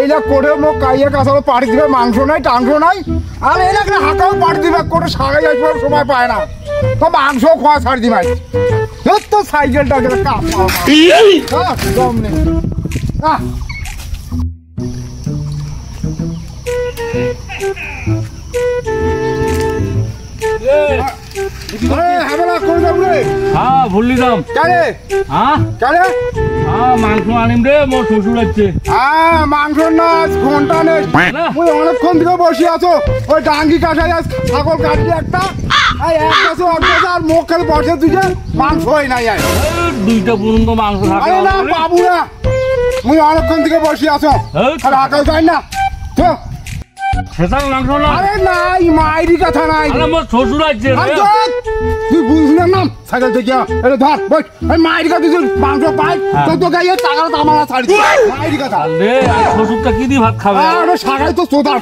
এইটা করে মোক কাইয়া কাঁচালো পাড়ি দিবে, মাংস নাই টাংস নাই, আর এলাকা হাঁকাও পাড়ি দিবে করে সাগাই আসবার সময় পায় না, তো মাংস খাওয়া ছাড় দিবে তো সাইকেলটা দম নেই। অনেকক্ষণ থেকে বসে আছো ওই ডাঙ্গি কাটাই ছাগল কাটলি একটা আর মুখ খেলে বসে তুই মাংস হয় নাই দুইটা পর্যন্ত মাংস না পাবো না, মুই অনেকক্ষণ থেকে বসে আছো আর হাঁকাও যাই না মাংস না। আরে নাই মাইরি কথা নাই, শ্বশুর আছে তুই বুঝলি না নাম সাইকেল থেকে ধর বস মাইরি কথা তুই মাংস পাই তো তোকে টাকাটা আমার ছাড়ি মাইরি কথা। শ্বশুরটা কি দিয়ে ভাত খাবে? আরে সাগাই তো চোদার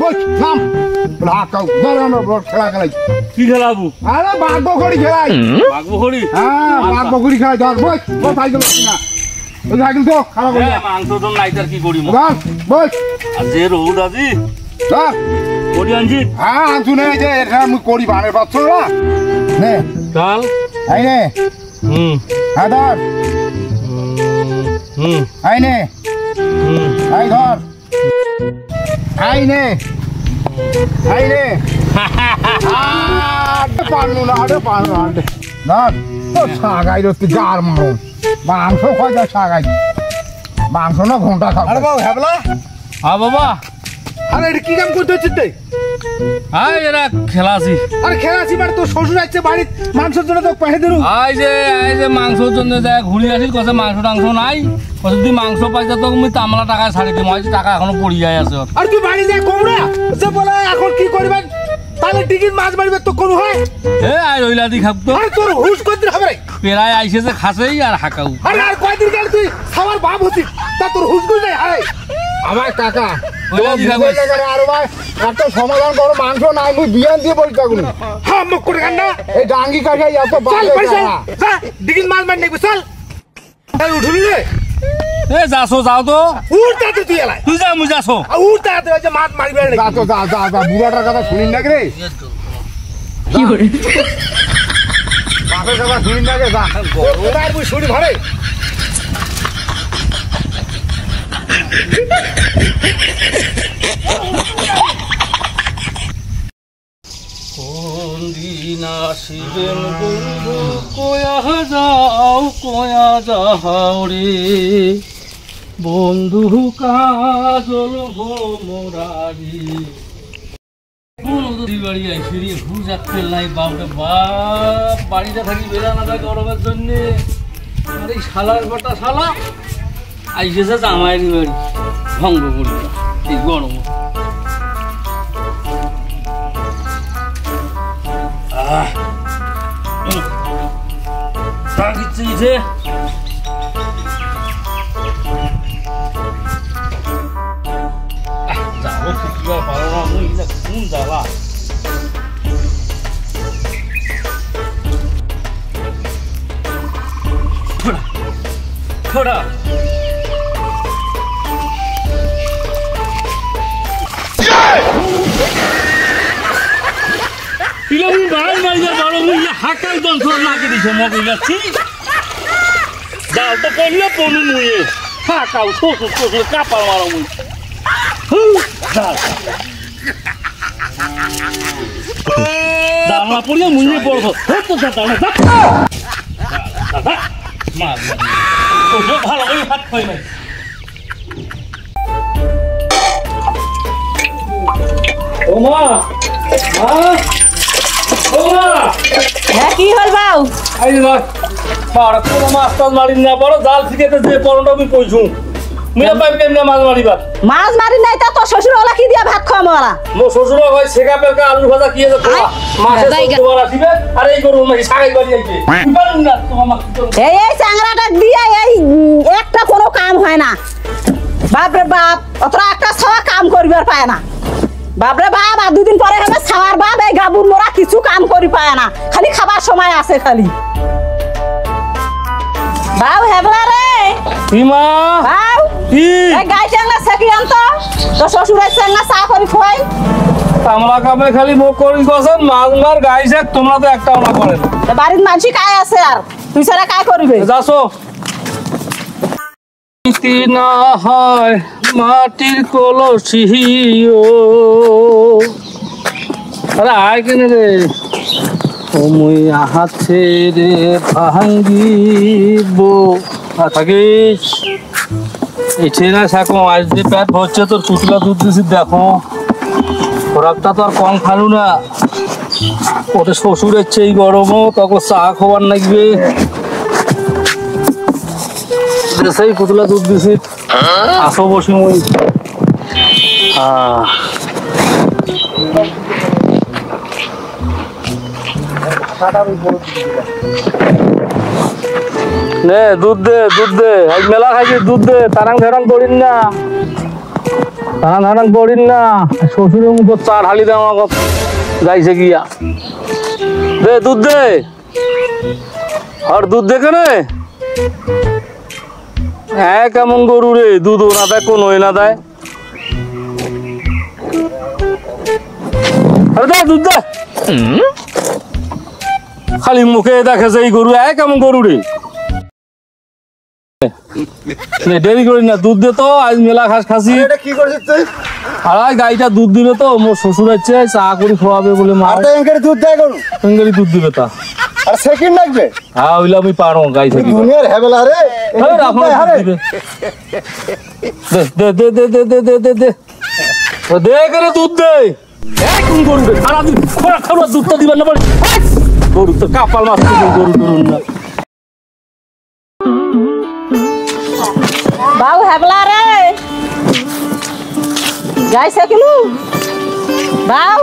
বস নাম হাঁকাও খেলা খেলাই। কি খেলাবো? আরে বাঘ বকরি খেলাই। বাঘ বকরি? হ্যাঁ বাঘ বকরি খেলাই। ধর বস সাইকেল না সাইকেল তো খারাপ হয়ে যায়। মাংস তো নাই তার কি করি বস যে রোদ আজি করি আনছি। হ্যাঁ আনছু নে যে এটা আমি করি বানের পাচ্ছ না নে চাল আই নে হ্যাঁ ধর আই নে আই ধর আই নে আই নে পারবো না আরে পারবো না ধর তো সাগাই রোজ গার মারো মাংস খাওয়া যায় সাগাই মাংস না ঘন্টা খাবো। আরে বাবু হ্যাবলা হ্যাঁ বাবা। আরে এটা কি কাম করতে হচ্ছে তুই? হ্যাঁ এরা খেলাছি। আরে খেলাছি মানে তোর শ্বশুর আসছে বাড়ির মাংসের জন্য তো পেহে দেবো। এই যে মাংসের জন্য দেখ ঘুরি আসিল কষে মাংস টাংস নাই, যদি মাংস পাইতে তো আমি তামলা টাকা ছাড়ি দিই, টাকা এখনো পড়ি যায় আছে। আর তুই বাড়ি যায় কোমরা যে বলে এখন কি করবেন তাহলে টিকিট মাছ মারবে তো কোন হয় এ আর রইলা দি খাব তো। আর তোর হুশ করতে হবে পেরায় আইছে যে খাসেই আর হাঁকাও। আরে আর কয়দিন গেলে তুই সবার বাপ হতি তা তোর হুশ কই নাই? আরে আমার টাকা ওইলা দি খাব। আরে ভাই একটা সমাধান করো, মাংস নাই মুই বিয়ান দিয়ে বলি তাগুলো। হ্যাঁ মুখ করে কান্না এই ডাঙ্গি কাটাই এত বাজে না টিকিট মাছ মার নেবে চল এই উঠলি রে। এ যাসো যাও তো উঠতে তুই এলাই তুই যা মুই যাসো উঠতে যে মাছ মারবে না। যা তো যা যা যা বুড়াটার কথা শুনিন না রে কি করে বাপের কথা শুনিন না রে যা ওটার মুই শুনি ঘরে। কোন দিন আসিবেন বন্ধু কয়া যাও রে বন্ধু কাজল মোরারি। বাড়ি আইসি রে হুজ আক্কেল নাই বাপরে বাপ, বাড়িতে থাকি বেলা না যায় গরমের জন্যে। আর এই শালার বটা শালা আইসেছে জামাইয়ের বাড়ি ভঙ্গ করি এই গরম। কিচ্ছে যাবো ফুটবা পারো না মুই কোন যাবা থোড়া ইলামি বাই মাইয়া বড় মুই হাকাই দনছর লাগি দিছে মগই যাচ্ছি যাও তো কইলে পনু মুই হাকাও ছোট ছোট কাপাল মারো মুই দাঁড়া পড়িয়া মুই পড়ছো তো দাঁড়া দাদা মার ওসব ভালো করে হাত খাই নাই। ও মা মা ও মা হ্যাঁ কি হল বাউ আই না পাড় কোন মাছ টাছ মারি না বড় জাল শিখেতে যে পরনটা আমি কইছু মিয়া পাইব কেমনে মাছ মারিবা মাছ মারি নাই তা তো শ্বশুর ওলা কি দিয়া ভাত খাওয়া মারা মো শ্বশুর ভাই সেকা পেকা আলু ভাজা কি আছে খাওয়া মাছে তোমার আসিবে আর এই গরু মাই সাগাই বাড়ি আইছে পারুম না তোমার মা এই চাংড়াটা দিয়া এই একটা কোনো কাম হয় না বাপ রে বাপ অতরা একটা ছয়া কাম করিবার পায় না বাপরে বাপ আর দুদিন পরে হবে ছাওয়ার বাপ এই গাবুর মোরা কিছু কাম করি পায় না খালি খাবার সময় আছে খালি বাউ হেবলা রে ইমা বাউ কি এই গাই চাংলা সেকি আনতো তো শ্বশুরের চাংলা চা করি খোয়াই কামলা কামে খালি মুখ করি গছেন মাছমার গাইছে তোমরা তো একটাও না করেন বাড়ির মানসি কায় আছে আর তুই সারা কায় করবে যাসো না হয় মাটির কলসিও আরে আয় কেন রে তুমি আহাছে রে ভাঙ্গিব থাকিস এছে না সাকো আজ যে পেট ভরছে তোর কুচলা দুধ দিছি দেখো খোরাকটা তো আর কম খালু না ওটা শ্বশুরের চেয়ে গরমও তখন চা খাবার লাগবে সেই পুতলা দুধ দিছি আসো বসি মই নে দুধ দে আজ মেলা খাইছি দুধ দে তারাং ধারাং করিন না শ্বশুরের মুখ চা ঢালি দে আমার গাইছে গিয়া দে দুধ দে আর দুধ দে কেন হ্যাঁ কেমন গরু রে দুধ না দেয় কোন না দেয় আরে দে দুধ দে খালি মুখে দেখেছে এই গরু কেমন গরু রে দেরি করি না দুধ দে তো আজ মেলা ঘাস খাসি কি করছিস তুই আর গাইটা দুধ দিবে তো মোর শ্বশুর আছে চা করে খাওয়াবে বলে মা দুধ দেয় গরু দুধ দিবে তা আর সেকেন্ড লাগবে হ্যাঁ ওইলে আমি পারো গাই থেকে দুনিয়ার হেবেলা রে দে দে দে দে দে দে দে দে দে করে দুধ দে কোন গরু রে সারাদিন খাওয়া দুধটা দিবেন না বলে গরু তো কাপাল মাছ গরু গরু না বাউ হেবলা রে গাইছে কিলু বাউ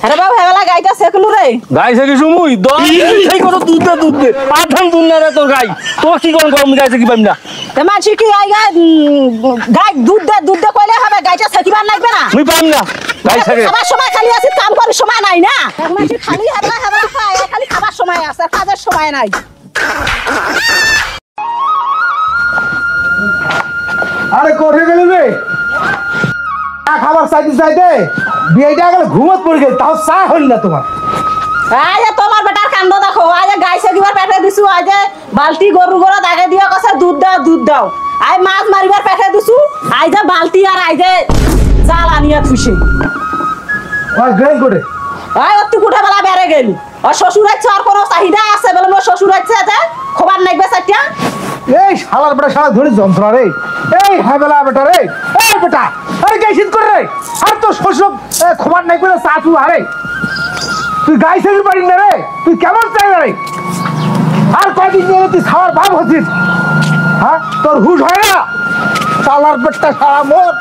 আরে বাউ হেবলা গাইটা সেকলু রে গাইছে কি সুমুই দই সেই কত দুধ দে আধান দুন না রে তোর গাই তো কি কোন গরম গাইছে কি পাইম না তে মাছি কি আই গাই দুধ দে কইলে হবে গাইটা সেকিবার লাগবে না আমি পাইম না গাই থাকে খাবার সময় খালি আছে কাম করার সময় নাই না মাছি খালি হেবলা খায় খালি খাবার সময় আছে কাজের সময় নাই আরে কোঠে গেলি রে খাবার চাইতে বিয়েটা গেলে ঘুমত পড়ে গেল তাও চা হল না তোমার আজ তোমার বেটার কাণ্ড দেখো আজ গাইছে দিবার পেটে দিছু আজ বালতি গরু গরু দাগে দিয়া কছে দুধ দাও আই মাছ মারিবার পেটে দিছু আজ বালতি আর আজ জাল আনিয়া থুইছে আর গেল করে আই অতি কুঠে বেলা বেড়ে গেল আর শ্বশুর আছে আর কোনো চাহিদা আছে বলে মোর শ্বশুর আছে যে খবর নাইবে সাটিয়া এই শালার বেটা শালা ধরে যন্ত্রণা রে এই হেবেলা বেটা রে এই বেটা আরে গাইছিস করে রে আর তো শ্বশুর খবর নাই করে চাচু আরে তুই গাইছিস পারি না রে তুই কেমন চাই রে আর কয়দিন ধরে তুই খাওয়ার ভাব হচ্ছিস হ্যাঁ তোর হুশ হয় না শালার বেটা শালা মোর